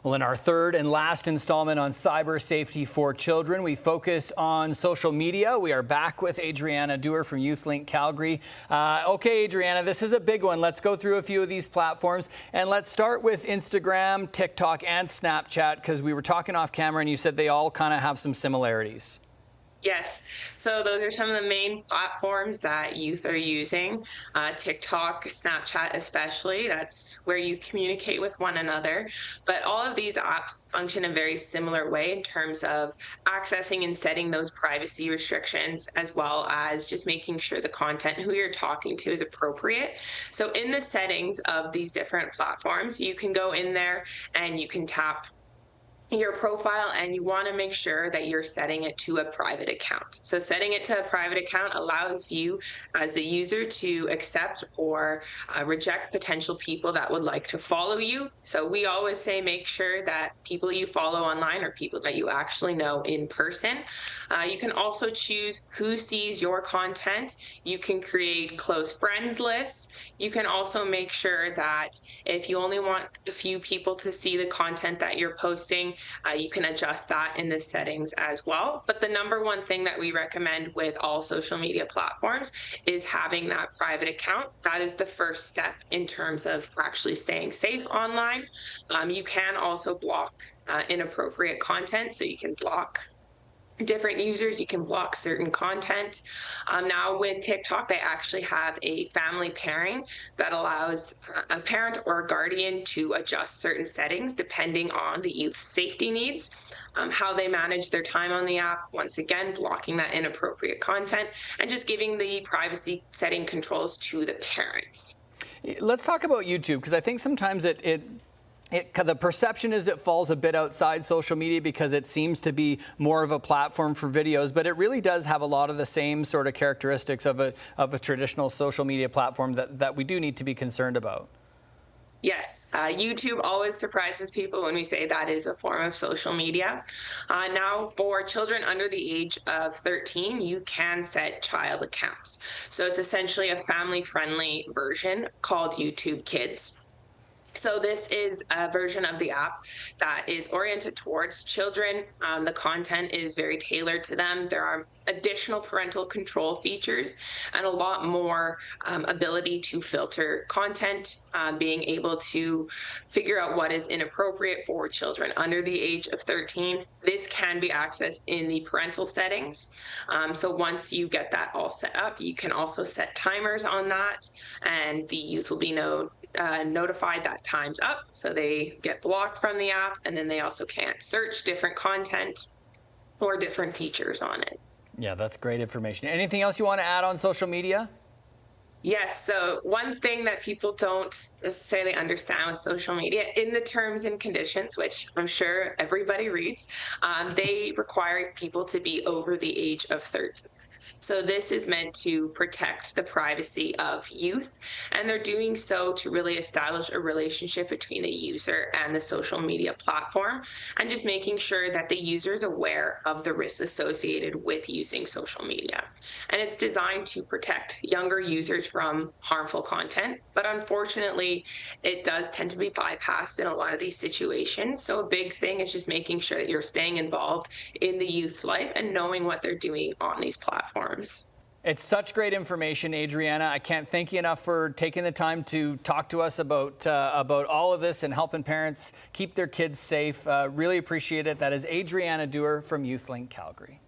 Well, in our third and last installment on cyber safety for children, we focus on social media. We are back with Adriana Dewar from YouthLink Calgary. Okay, Adriana, this is a big one. Let's go through a few of these platforms, and let's start with Instagram, TikTok, and Snapchat, because we were talking off camera and you said they all kind of have some similarities. Yes. So those are some of the main platforms that youth are using. TikTok, Snapchat especially, that's where youth communicate with one another. But all of these apps function in a very similar way in terms of accessing and setting those privacy restrictions, as well as just making sure the content who you're talking to is appropriate. So in the settings of these different platforms, you can go in there and you can tap your profile, and you want to make sure that you're setting it to a private account. So setting it to a private account allows you as the user to accept or reject potential people that would like to follow you. So we always say make sure that people you follow online are people that you actually know in person. You can also choose who sees your content. You can create close friends lists. You can also make sure that if you only want a few people to see the content that you're posting, you can adjust that in the settings as well. But the number one thing that we recommend with all social media platforms is having that private account. That is the first step in terms of actually staying safe online. You can also block inappropriate content, so you can block different users, you can block certain content. Now with TikTok, they actually have a family pairing that allows a parent or a guardian to adjust certain settings depending on the youth's safety needs, how they manage their time on the app, once again, blocking that inappropriate content, and just giving the privacy setting controls to the parents. Let's talk about YouTube, because I think sometimes the perception is it falls a bit outside social media because it seems to be more of a platform for videos, but it really does have a lot of the same sort of characteristics of a traditional social media platform that we do need to be concerned about. Yes, YouTube always surprises people when we say that is a form of social media. Now, for children under the age of 13, you can set child accounts. So it's essentially a family-friendly version called YouTube Kids. So this is a version of the app that is oriented towards children. The content is very tailored to them. There are additional parental control features and a lot more ability to filter content, being able to figure out what is inappropriate for children under the age of 13. This can be accessed in the parental settings. So once you get that all set up, you can also set timers on that, and the youth will be notified that time's up, so they get blocked from the app, and then they also can't search different content or different features on it. Yeah, that's great information. Anything else you want to add on social media? Yes, so one thing that people don't necessarily understand with social media, in the terms and conditions, which I'm sure everybody reads, they require people to be over the age of 13. So this is meant to protect the privacy of youth, and they're doing so to really establish a relationship between the user and the social media platform, and just making sure that the user is aware of the risks associated with using social media. And it's designed to protect younger users from harmful content, but unfortunately, it does tend to be bypassed in a lot of these situations. So a big thing is just making sure that you're staying involved in the youth's life and knowing what they're doing on these platforms. It's such great information, Adriana. I can't thank you enough for taking the time to talk to us about all of this and helping parents keep their kids safe. Really appreciate it. That is Adriana Dewar from YouthLink Calgary.